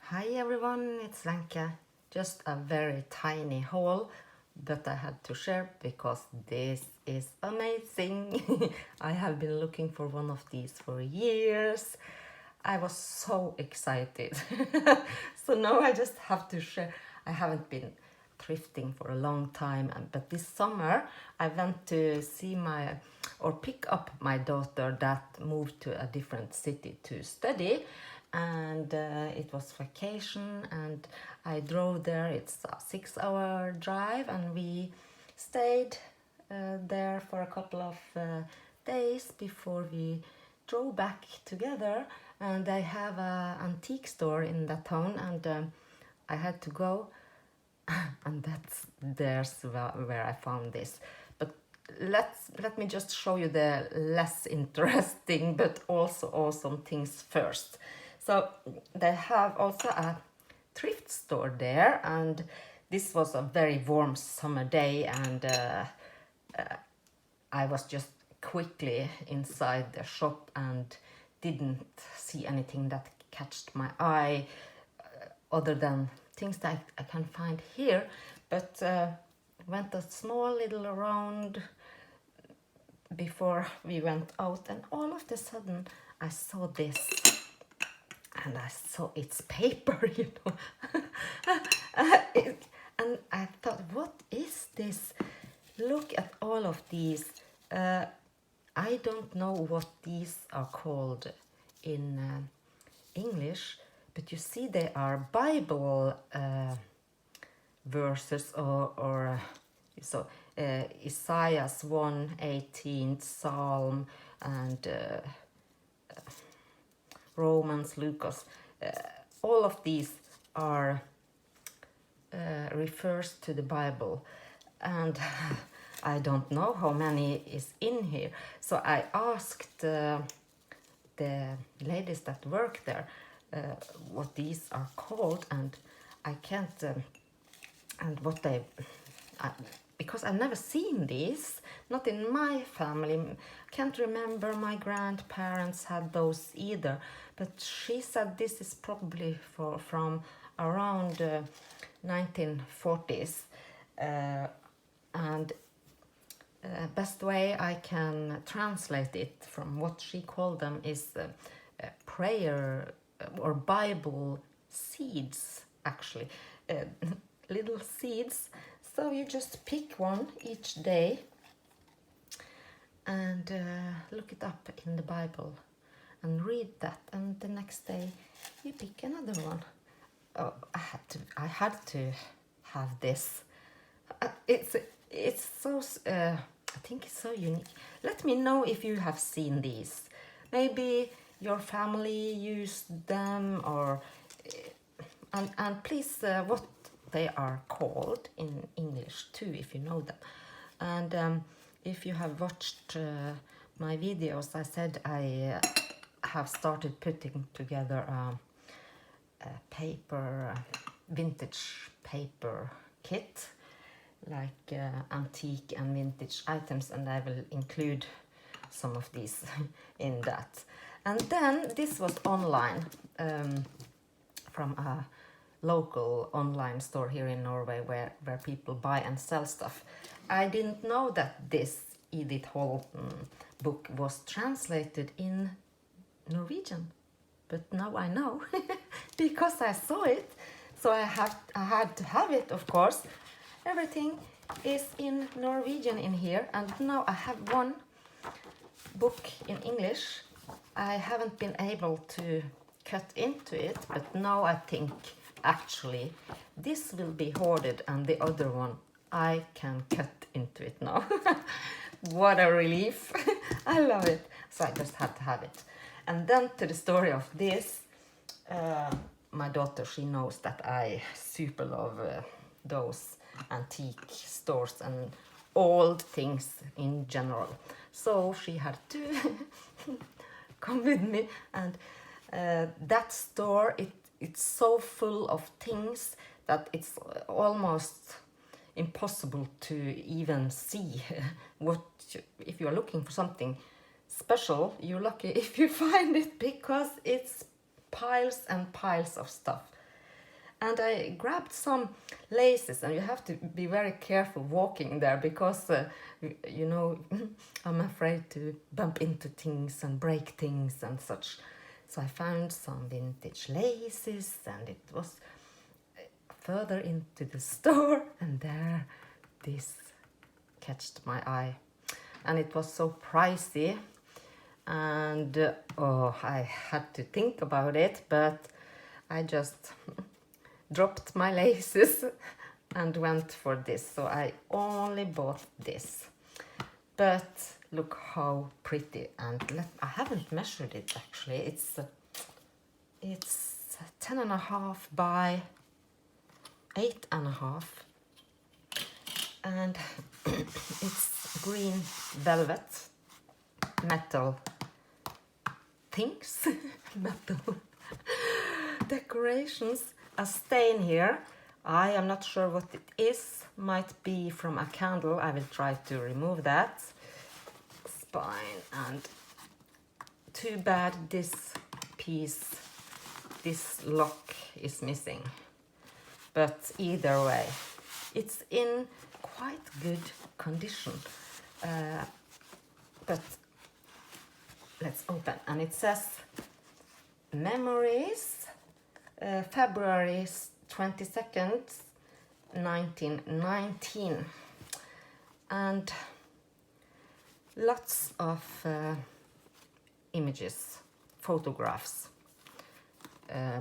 Hi everyone, it's Lenke. Just a very tiny haul, but I had to share because this is amazing. I have been looking for one of these for years. I was so excited. So now I just have to share. I haven't been thrifting for a long time, but this summer I went to see pick up my daughter that moved to a different city to study, and it was vacation and I drove there. It's a 6-hour drive and we stayed there for a couple of days before we drove back together. And I have an antique store in that town, and I had to go and there's where I found this. But let me just show you the less interesting but also awesome things first. So they have also a thrift store there, and this was a very warm summer day, and I was just quickly inside the shop and didn't see anything that catched my eye other than things that I can find here, but went a small little round before we went out, and all of a sudden I saw this, and I saw it's paper, and I thought, what is this? Look at all of these. I don't know what these are called in English, but you see they are Bible verses, or so Isaiah's 1:18, Psalm, and Romans, Lucas. All of these are refers to the Bible, and I don't know how many is in here. So I asked the ladies that work there what these are called, and I can't and what they because I've never seen these, not in my family. Can't remember my grandparents had those either, but she said this is probably from around 1940s, and best way I can translate it from what she called them is prayer or Bible seeds, actually. Little seeds. So you just pick one each day and look it up in the Bible and read that, and the next day you pick another one. Oh, I had to have this. It's so I think it's so unique. Let me know if you have seen these. Maybe your family used them, or and please what they are called in English too, if you know them. And if you have watched my videos, I said I have started putting together a paper vintage paper kit, like antique and vintage items, and I will include some of these in that. And then this was online from a local online store here in Norway where people buy and sell stuff. I didn't know that this Edith Holton book was translated in Norwegian, but now I know because I saw it. So I had to have it, of course. Everything is in Norwegian in here, and now I have one book in English. I haven't been able to cut into it, but now I think actually this will be hoarded, and the other one I can cut into it now. What a relief. I love it. So I just had to have it. And then to the story of this, my daughter, she knows that I super love those antique stores and old things in general. So she had to come with me, and that store, it's so full of things that it's almost impossible to even see what if you're looking for something special. You're lucky if you find it, because it's piles and piles of stuff. And I grabbed some laces, and you have to be very careful walking there because, you know, I'm afraid to bump into things and break things and such. So I found some vintage laces, and it was further into the store, and there this catched my eye. And it was so pricey, and oh, I had to think about it, but I just dropped my laces and went for this. So I only bought this, but look how pretty. And I haven't measured it actually. It's 10.5 by 8.5, and it's green velvet metal things metal decorations. A stain here, I am not sure what it is, might be from a candle. I will try to remove that. Spine, and too bad this piece, this lock is missing, but either way it's in quite good condition. But let's open, and it says memories, February 22nd, 1919, and lots of images, photographs,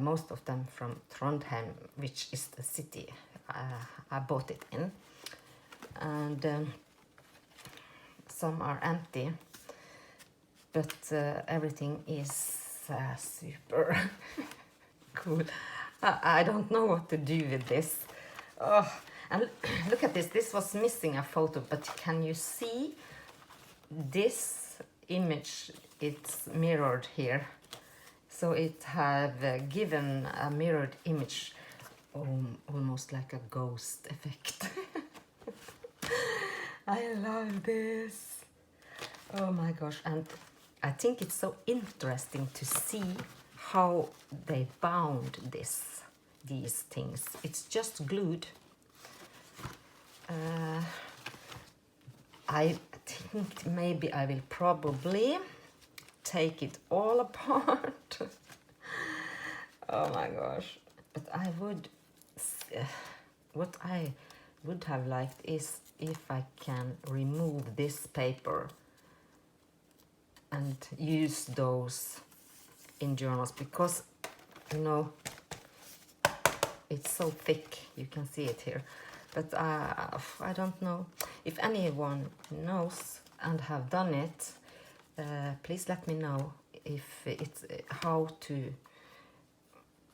most of them from Trondheim, which is the city I bought it in, and some are empty, but everything is super cool. I don't know what to do with this. Oh, and look at this. This was missing a photo, but can you see this image? It's mirrored here, so it have given a mirrored image, almost like a ghost effect. I love this. Oh my gosh, and I think it's so interesting to see how they bound these things. It's just glued. I think maybe I will probably take it all apart. Oh my gosh. But I would, what I would have liked is if I can remove this paper and use those in journals, because you know it's so thick, you can see it here. But I don't know if anyone knows and have done it. Please let me know if it's how to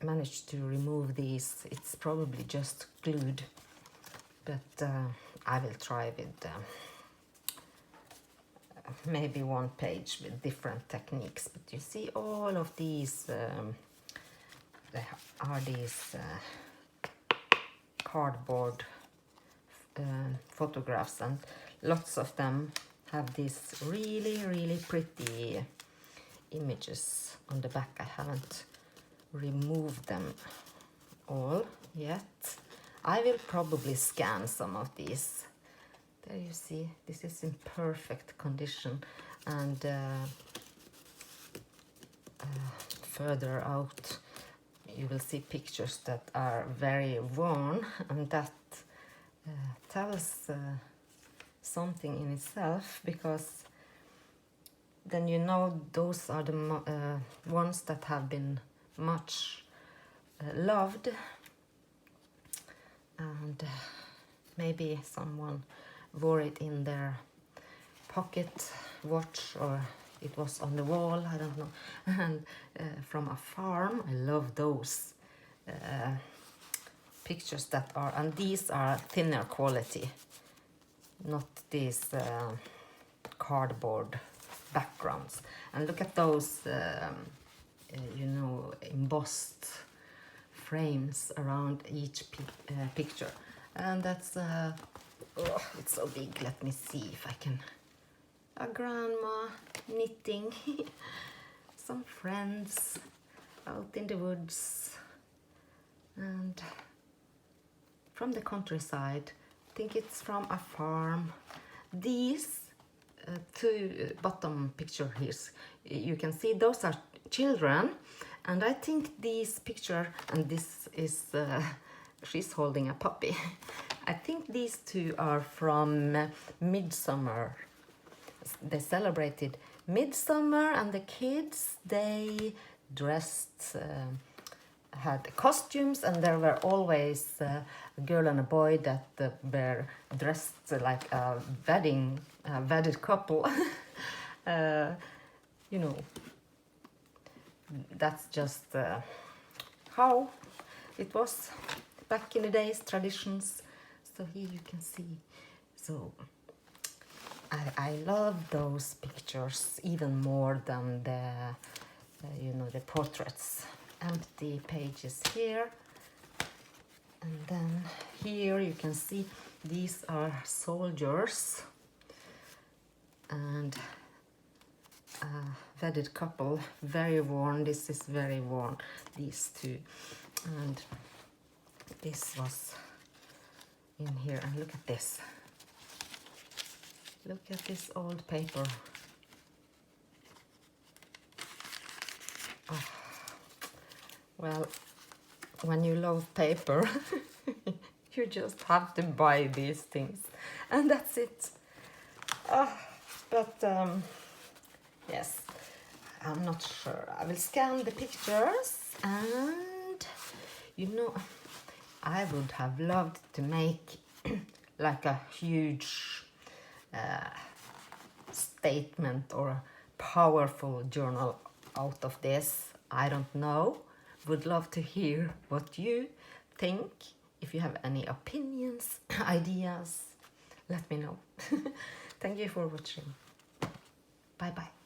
manage to remove these. It's probably just glued, but I will try with maybe one page with different techniques. But you see all of these are these cardboard photographs, and lots of them have these really pretty images on the back. I haven't removed them all yet. I will probably scan some of these. There you see, this is in perfect condition, and further out you will see pictures that are very worn, and that tells something in itself, because then you know those are the ones that have been much loved, and maybe someone wore it in their pocket watch, or it was on the wall, I don't know. And from a farm, I love those pictures that are, and these are thinner quality, not these cardboard backgrounds. And look at those you know, embossed frames around each picture. And that's oh, it's so big. Let me see if I can. A grandma knitting. Some friends out in the woods, and from the countryside. I think it's from a farm. These two bottom picture here, you can see those are children, and I think this picture, and this is she's holding a puppy. I think these two are from Midsummer. They celebrated Midsummer, and the kids, they dressed, had costumes, and there were always a girl and a boy that were dressed like a wedded couple. You know, that's just how it was back in the days, traditions. So here you can see. So I love those pictures even more than the you know, the portraits. Empty pages here, and then here you can see these are soldiers and a wedded couple, very worn. This is very worn, these two, and this was in here. And look at this, look at this old paper. Oh. Well, when you love paper, you just have to buy these things, and that's it. But yes, I'm not sure. I will scan the pictures, and you know, I would have loved to make like a huge statement or a powerful journal out of this. I don't know. Would love to hear what you think. If you have any opinions, ideas, let me know. Thank you for watching. Bye bye.